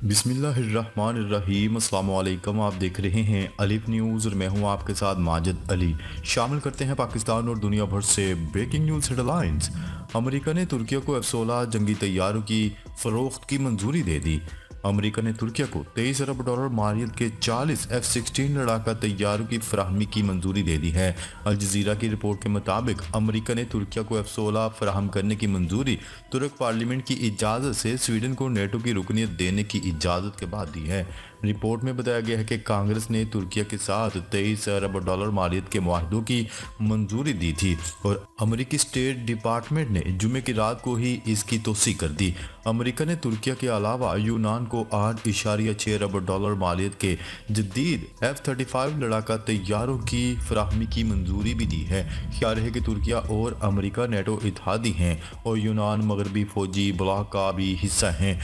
बिस्मिल्लाहिर्रहमानिर्रहीम। अस्सलाम वालेकुम। आप देख रहे हैं अलिफ न्यूज़ और मैं हूं आपके साथ माजिद अली। शामिल करते हैं पाकिस्तान और दुनिया भर से ब्रेकिंग न्यूज़ हेडलाइंस। अमेरिका ने तुर्की को F-16 जंगी तैयारों की फ़रोख्त की मंजूरी दे दी। अमेरिका ने तुर्की को $23 अरब मालियत के 40 F-16 लड़ाका तैयारों की फराहमी की मंजूरी दे दी है। अल जज़ीरा की रिपोर्ट के मुताबिक अमेरिका ने तुर्की को F-16 फराहम करने की मंजूरी तुर्क पार्लियामेंट की इजाज़त से स्वीडन को नेटो की रुकनीत देने की इजाज़त के बाद दी है। रिपोर्ट में बताया गया है कि कांग्रेस ने तुर्की के साथ $23 अरब मालियत के मुआहदों की मंजूरी दी थी और अमेरिकी स्टेट डिपार्टमेंट ने जुमे की रात को ही इसकी तौसीक कर दी। अमेरिका ने तुर्की के अलावा यूनान को $8.6 अरब मालियत के जदीद F-35 लड़ाका तैयारों की फराहमी की मंजूरी भी दी है। ख्याल है कि तुर्की और अमेरिका नेटो इत्तेहादी हैं और यूनान मगरबी फौजी ब्लॉक का भी हिस्सा हैं।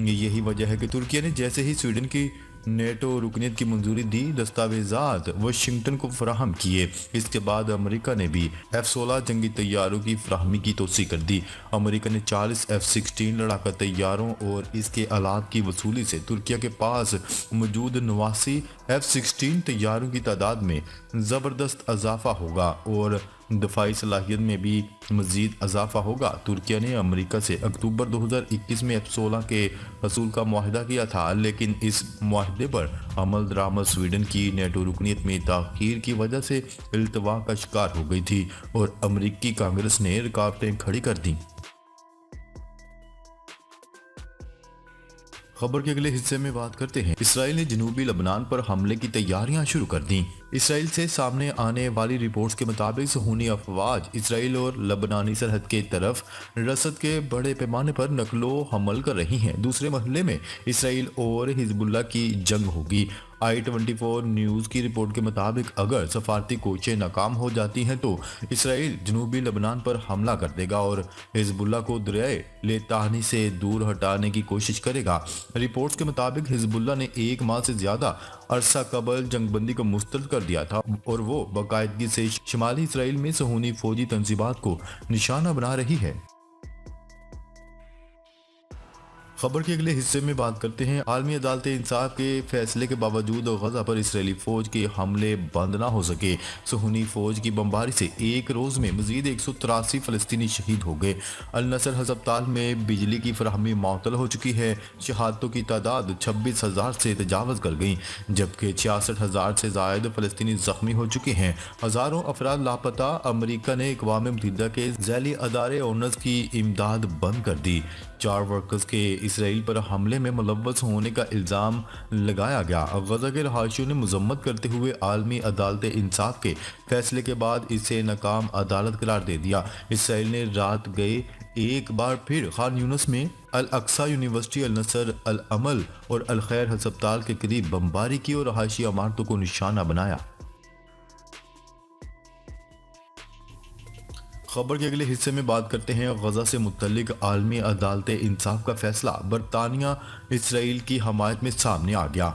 यही वजह है कि तुर्की ने जैसे ही स्वीडन की नेटो रुकनीत की मंजूरी दी, दस्तावेजात वाशिंगटन को फराहम किए। इसके बाद अमेरिका ने भी F-16 जंगी तैयारों की फराहमी की तौसीक कर दी। अमेरिका ने 40 F-16 लड़ाका तैयारों और इसके आलात की वसूली से तुर्की के पास मौजूद 89 F-16 तैयारों की तादाद में ज़बरदस्त इजाफा होगा और दफाई सलाहियत में भी मज़ीद इजाफा होगा। तुर्की ने अमेरिका से अक्टूबर 2021 में F-16 के वसूल का मुआहदा किया था, लेकिन इस मुआहदे पर अमल दरामद स्वीडन की नेटो रुकनीत में ताख़ीर की वजह से इल्तवा का शिकार हो गई थी और अमेरिकी कांग्रेस ने रुकावटें खड़ी कर दी। खबर के अगले हिस्से में बात करते हैं। इसराइल ने जनूबी लबनान पर हमले की तैयारियां शुरू कर दी। इसराइल से सामने आने वाली रिपोर्ट्स के मुताबिक सहूनी अफवाज इसराइल और लबनानी सरहद के तरफ रसद के बड़े पैमाने पर नकलो हमल कर रही हैं। दूसरे महल्ले में इसराइल और हिजबुल्लाह की जंग होगी। I-24 न्यूज़ की रिपोर्ट के मुताबिक अगर सफारती कोशिशें नाकाम हो जाती हैं तो इसराइल जनूबी लबनान पर हमला कर देगा और हिजबुल्लाह को दरियाए लेतानी से दूर हटाने की कोशिश करेगा। रिपोर्ट्स के मुताबिक हिजबुल्लाह ने 1 माह से ज़्यादा अरसा कबल जंगबंदी को मुस्तरद कर दिया था और वो बाकायदगी से शिमाली इसराइल में सहूनी फौजी तंजीबात को निशाना बना रही है। खबर के अगले हिस्से में बात करते हैं। आलमी अदालत इंसाफ के फैसले के बावजूद गजा पर इसराइली फौज के हमले बंद ना हो सके। सहूनी फौज की बमबारी से एक रोज में मजीद 183 फलस्तीनी शहीद हो गए। अल नसर हस्पताल में बिजली की फराहमी मअतल हो चुकी है। शहादतों की तादाद 26,000 से तजावज़ कर गई, जबकि 66,000 से ज़ायद फलस्तीनी जख्मी हो चुके हैं। हज़ारों अफराद लापता। अमरीका ने अक़वाम मुत्तहिदा के ज़ैली अदारे ओनर्स की इमदाद बंद कर दी। 4 वर्कर्स के इसराइल पर हमले में मुलव्वस होने का इल्ज़ाम लगाया गया। गजा के रहायशियों ने मजम्मत करते हुए आलमी अदालत इंसाफ के फैसले के बाद इसे नाकाम अदालत करार दे दिया। इसराइल ने रात गए एक बार फिर खान यूनिस में अल अक्सा यूनिवर्सिटी, अल नसर, अल अमल और अल खैर हस्पताल के करीब बमबारी की और रहायशी इमारतों को निशाना बनाया। खबर के अगले हिस्से में बात करते हैं। गजा से मुतल्लिक आलमी अदालत इंसाफ का फैसला बरतानिया इसराइल की हमायत में सामने आ गया।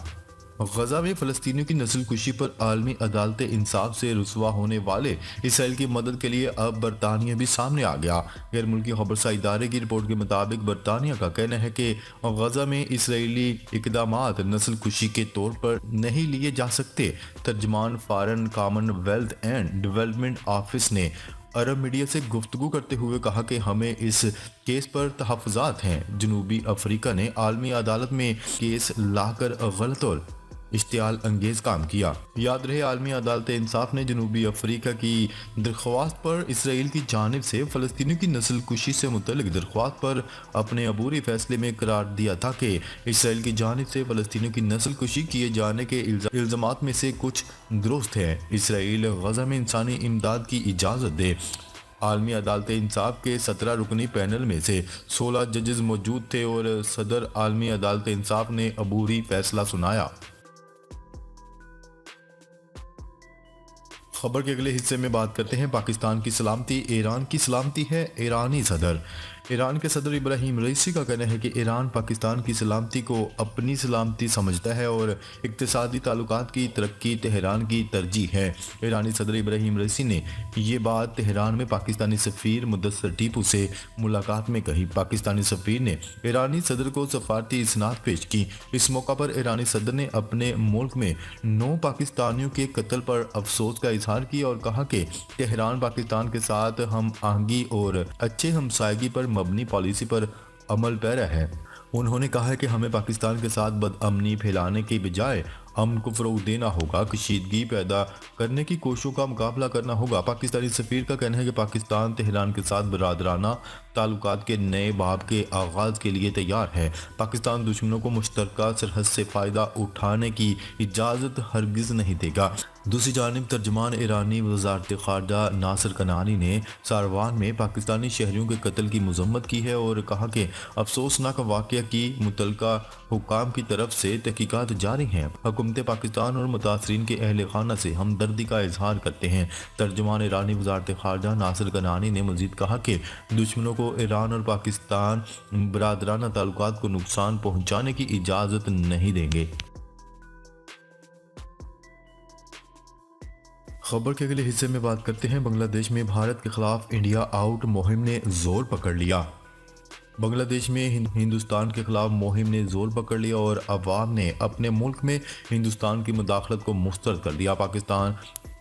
गजा में फ़लस्तीनियों की नस्लकुशी पर आलमी अदालत इंसाफ से रुसवा होने वाले इसराइल की मदद के लिए अब बरतानिया भी सामने आ गया। गैर मुल्की खबरसा इदारे की रिपोर्ट के मुताबिक बरतानिया का कहना है कि गजा में इसराइली इकदामात नस्लकुशी के तौर पर नहीं लिए जा सकते। तर्जमान foreign commonwealth and development office ने अरब मीडिया से गुफ्तगू करते हुए कहा कि हमें इस केस पर तहफ़्फ़ुज़ात हैं। जनूबी अफ्रीका ने आलमी अदालत में केस लाकर गलत और इश्तियाल अंगेज काम किया। याद रहे, आलमी अदालत इंसाफ ने जनूबी अफ्रीका की दरख्वास्त पर इसराइल की जानिब से फ़लस्तीनियों की नस्लकुशी से मुतल्लिक दरख्वास्त पर अपने अबूरी फैसले में करार दिया था कि इसराइल की जानिब से फ़लस्तीनियों की नस्लकुशी किए जाने के इल्ज़ामात में से कुछ दुरुस्त है। इसराइल गजा में इंसानी इमदाद की इजाज़त दे। आलमी अदालत इंसाफ के 17 रुकनी पैनल में से 16 जजेस मौजूद थे और सदर आलमी अदालत इंसाफ ने अबूरी फैसला सुनाया। खबर के अगले हिस्से में बात करते हैं। पाकिस्तान की सलामती ईरान की सलामती है। ईरानी सदर ایران کے صدر ابراہیم رئیسی کا کہنا ہے کہ ایران پاکستان کی سلامتی کو اپنی سلامتی سمجھتا ہے اور اقتصادی تعلقات کی ترقی تہران کی ترجیح ہے۔ ایرانی صدر ابراہیم رئیسی نے یہ بات تہران میں پاکستانی سفیر مدثر ٹیپو سے ملاقات میں کہی۔ پاکستانی سفیر نے ایرانی صدر کو سفارتی اسناد پیش کی۔ اس موقع پر ایرانی صدر نے اپنے ملک میں 9 پاکستانیوں کے قتل پر افسوس کا اظہار کیا اور کہا کہ تہران پاکستان کے ساتھ ہم آہنگی اور اچھے ہمسائیگی پر مبنی پالیسی پر عمل پیرا ہے۔ انہوں نے کہا کہ ہمیں پاکستان کے ساتھ بدامنی پھیلانے کے بجائے امن کو فروغ دینا ہوگا، کشیدگی پیدا کرنے کی کوششوں کا مقابلہ کرنا ہوگا۔ پاکستانی سفیر کا کہنا ہے کہ پاکستان تہران کے ساتھ برادرانہ تعلقات کے نئے باب کے آغاز کے لیے تیار ہے۔ پاکستان دشمنوں کو مشترکہ سرحد سے فائدہ اٹھانے کی اجازت ہرگز نہیں دے گا۔ دوسری جانب ترجمان ایرانی وزارت خارجہ ناصر کنعانی نے ساروان میں پاکستانی شہریوں کے قتل کی مذمت کی ہے اور کہا کہ افسوسناک واقعہ کی متعلقہ حکام کی طرف سے تحقیقات جاری ہیں۔ حکومت پاکستان اور متاثرین کے اہل خانہ سے ہمدردی کا اظہار کرتے ہیں۔ ترجمان ایرانی وزارت خارجہ ناصر کنعانی نے مزید کہا کہ دشمنوں کو ایران اور پاکستان برادرانہ تعلقات کو نقصان پہنچانے کی اجازت نہیں دیں گے۔ خبر کے اگلے حصے میں بات کرتے ہیں بنگلہ دیش میں بھارت کے خلاف انڈیا آؤٹ مہم نے زور پکڑ لیا۔ بنگلہ دیش میں ہندوستان کے خلاف مہم نے زور پکڑ لیا اور عوام نے اپنے ملک میں ہندوستان کی مداخلت کو مسترد کر دیا۔ پاکستان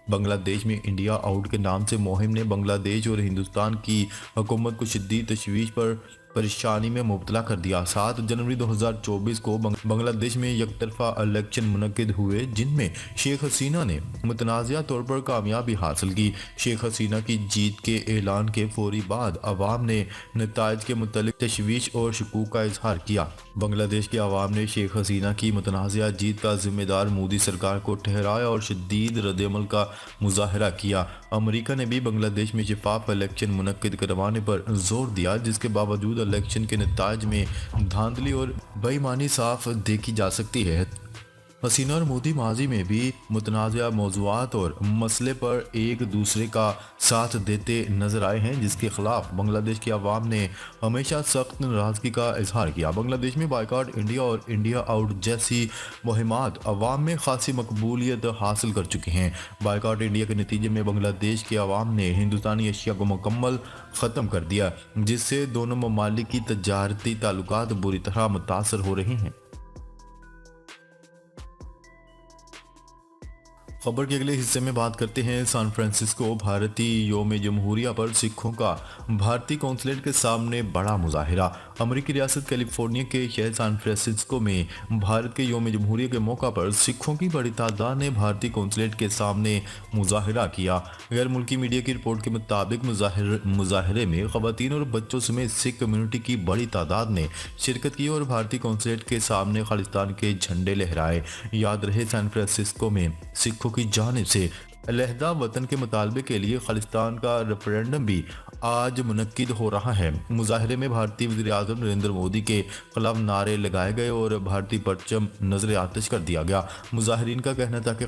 بنگلہ دیش میں انڈیا آؤٹ کے نام سے مہم نے بنگلہ دیش اور ہندوستان کی حکومت کو شدید تشویش پر پریشانی میں مبتلا کر دیا۔ 7 جنوری 2024 کو بنگلہ دیش میں یک طرفہ الیکشن منعقد ہوئے جن میں شیخ حسینہ نے متنازعہ طور پر کامیابی حاصل کی۔ شیخ حسینہ کی جیت کے اعلان کے فوری بعد عوام نے نتائج کے متعلق تشویش اور شکوک کا اظہار کیا۔ بنگلہ دیش کے عوام نے شیخ حسینہ کی متنازعہ جیت کا ذمہ دار مودی سرکار کو ٹھہرایا اور شدید رد عمل کا مظاہرہ کیا۔ امریکہ نے بھی بنگلہ دیش میں شفاف الیکشن منعقد کروانے پر زور دیا، جس کے باوجود الیکشن کے نتائج میں دھاندلی اور بے ایمانی صاف دیکھی جا سکتی ہے۔ حسینہ اور مودی ماضی میں بھی متنازعہ موضوعات اور مسئلے پر ایک دوسرے کا ساتھ دیتے نظر آئے ہیں، جس کے خلاف بنگلہ دیش کے عوام نے ہمیشہ سخت ناراضگی کا اظہار کیا۔ بنگلہ دیش میں بائیکاٹ انڈیا اور انڈیا آؤٹ جیسی مہمات عوام میں خاصی مقبولیت حاصل کر چکی ہیں۔ بائیکاٹ انڈیا کے نتیجے میں بنگلہ دیش کے عوام نے ہندوستانی اشیاء کو مکمل ختم کر دیا، جس سے دونوں ممالک کی تجارتی تعلقات بری طرح متاثر ہو رہے ہیں۔ خبر کے اگلے حصے میں بات کرتے ہیں سان فرانسسکو بھارتی یوم جمہوریہ پر سکھوں کا بھارتی قونصلیٹ کے سامنے بڑا مظاہرہ۔ امریکی ریاست کیلیفورنیا کے شہر سان فرانسسکو میں بھارت کے یوم جمہوریہ کے موقع پر سکھوں کی بڑی تعداد نے بھارتی قونصلیٹ کے سامنے مظاہرہ کیا۔ غیر ملکی میڈیا کی رپورٹ کے مطابق مظاہرے میں خواتین اور بچوں سمیت سکھ کمیونٹی کی بڑی تعداد نے شرکت کی اور بھارتی قونصلیٹ کے سامنے خالصتان کے جھنڈے لہرائے۔ یاد رہے سان فرانسسکو میں سکھوں کی جانب سے علیحدہ وطن کے مطالبے کے لیے خالصتان کا ریفرینڈم بھی آج منعقد ہو رہا ہے۔ مظاہرے میں بھارتی وزیر اعظم نریندر مودی کے خلاف نعرے لگائے گئے اور بھارتی پرچم نظر آتش کر دیا گیا۔ مظاہرین کا کہنا تھا کہ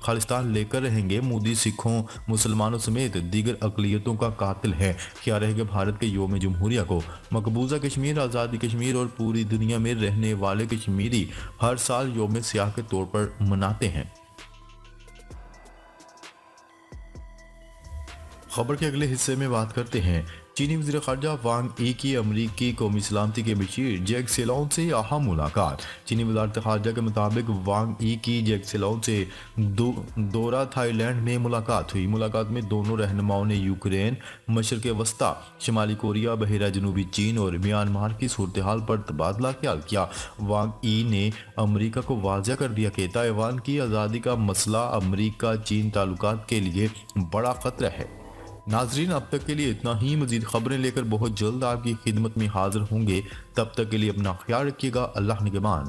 خالصتان لے کر رہیں گے، مودی سکھوں، مسلمانوں سمیت دیگر اقلیتوں کا قاتل ہے۔ خیال ہے کہ بھارت کے یوم جمہوریہ کو مقبوضہ کشمیر، آزادی کشمیر اور پوری دنیا میں رہنے والے کشمیری ہر سال یوم سیاہ کے طور پر مناتے ہیں۔ خبر کے اگلے حصے میں بات کرتے ہیں چینی وزیر خارجہ وانگ ای کی امریکی قومی سلامتی کے مشیر جیک سیلون سے اہم ملاقات۔ چینی وزارت خارجہ کے مطابق وانگ ای کی جیک سیلون سے دورہ تھائی لینڈ میں ملاقات ہوئی۔ ملاقات میں دونوں رہنماؤں نے یوکرین، مشرق وسطیٰ، شمالی کوریا، بحیرہ جنوبی چین اور میانمار کی صورتحال پر تبادلہ خیال کیا۔ وانگ ای نے امریکہ کو واضح کر دیا کہ تائیوان کی آزادی کا مسئلہ امریکہ چین تعلقات کے لیے بڑا خطرہ ہے۔ ناظرین، اب تک کے لیے اتنا ہی۔ مزید خبریں لے کر بہت جلد آپ کی خدمت میں حاضر ہوں گے۔ تب تک کے لیے اپنا خیال رکھیے گا۔ اللہ نگہبان۔